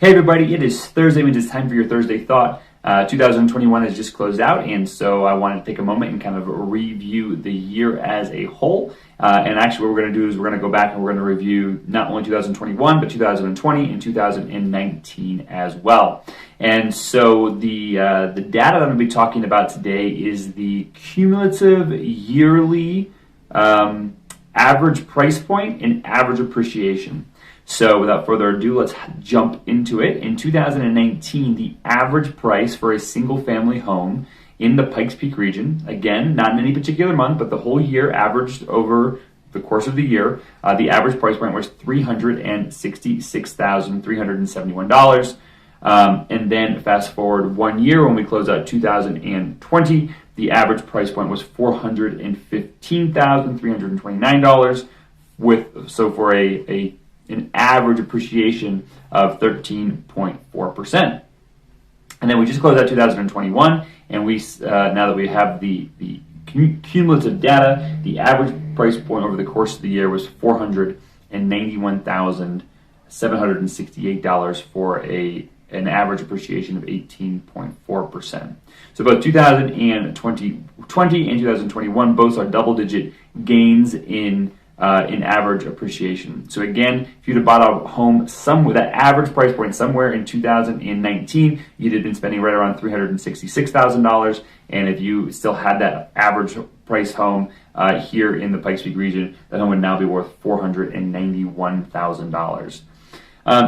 Hey everybody, it is Thursday, which is time for your Thursday Thought. 2021 has just closed out, and so I wanted to take a moment and kind of review the year as a whole. And actually what we're going to do is we're going to go back and we're going to review not only 2021, but 2020 and 2019 as well. And so the data that I'm going to be talking about today is the cumulative yearly average price point and average appreciation. So without further ado, let's jump into it. In 2019, the average price for a single family home in the Pikes Peak region, again, not in any particular month, but the whole year averaged over the course of the year, the average price point was $366,371. And then fast forward 1 year when we close out 2020, the average price point was $415,329 for an average appreciation of 13.4%. And then we just closed out 2021, and we now that we have the cumulative data, the average price point over the course of the year was $491,768 for an average appreciation of 18.4%. So both 2020 and 2021 both are double-digit gains in average appreciation. So again, if you'd have bought a home somewhere, that average price point somewhere in 2019, you'd have been spending right around $366,000. And if you still had that average price home here in the Pikes Peak region, that home would now be worth $491,000.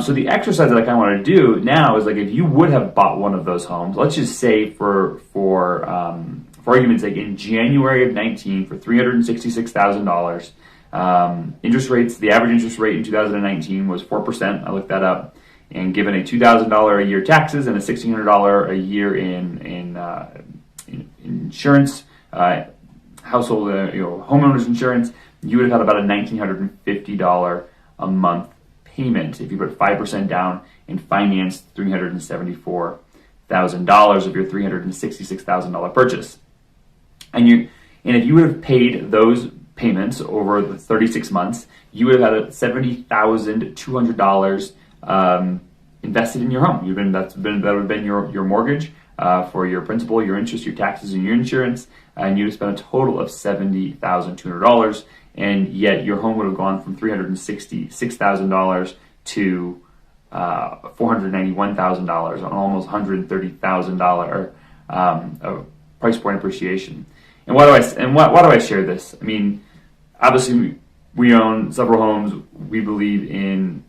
So the exercise that I kind of want to do now is, like, if you would have bought one of those homes, let's just say for argument's sake, in January of 19 for $366,000. Interest rates, the average interest rate in 2019 was 4%. I looked that up. And given a $2,000 a year taxes and a $1,600 a year in insurance, household, homeowners insurance, you would have had about a $1,950 a month payment if you put 5% down and financed $374,000 of your $366,000 purchase. And if you would have paid those payments over the 36 months, you would have had $70,200 invested in your home. That would have been your mortgage for your principal, your interest, your taxes, and your insurance, and you'd have spent a total of $70,200, and yet your home would have gone from $366,000 to $491,000 on almost $130,000 price point appreciation. And why do I share this? I mean, obviously we own several homes. We believe in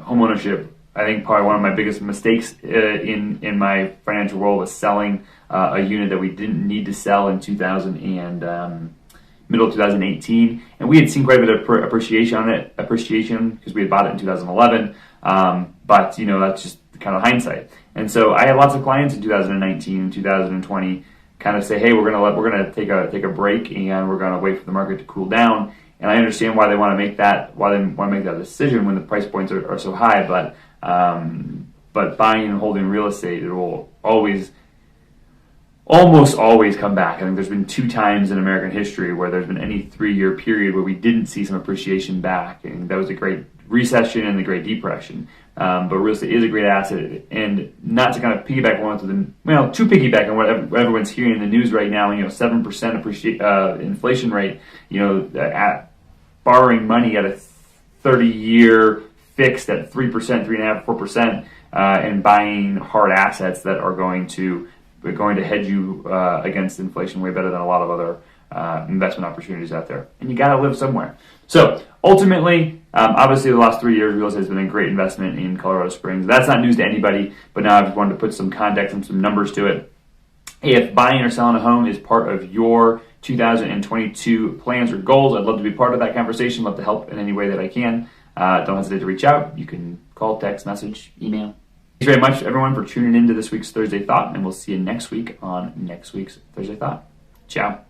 home ownership. I think probably one of my biggest mistakes in my financial world was selling a unit that we didn't need to sell in middle of 2018, and we had seen quite a bit of appreciation because we had bought it in 2011. But that's just kind of hindsight. And so I had lots of clients in 2019 and 2020 kind of say, hey, we're gonna take a break and we're gonna wait for the market to cool down. And I understand why they want to make that decision when the price points are so high. But buying and holding real estate, it will almost always come back. I think there's been 2 times in American history where there's been any 3-year period where we didn't see some appreciation back, and that was the Great Recession and the Great Depression. But real estate is a great asset, and not to kind of piggyback to piggyback on what everyone's hearing in the news right now. 7% inflation rate. At borrowing money at a 30-year fixed at 3%, 3.5%, 4%, and buying hard assets that are going to hedge you against inflation way better than a lot of other investment opportunities out there. And you got to live somewhere. So ultimately, obviously the last 3 years, real estate has been a great investment in Colorado Springs. That's not news to anybody, but now I just wanted to put some context and some numbers to it. If buying or selling a home is part of your 2022 plans or goals, I'd love to be part of that conversation. Love to help in any way that I can. Don't hesitate to reach out. You can call, text, message, email. Thanks very much, everyone, for tuning in to this week's Thursday Thought, and we'll see you next week on next week's Thursday Thought. Ciao.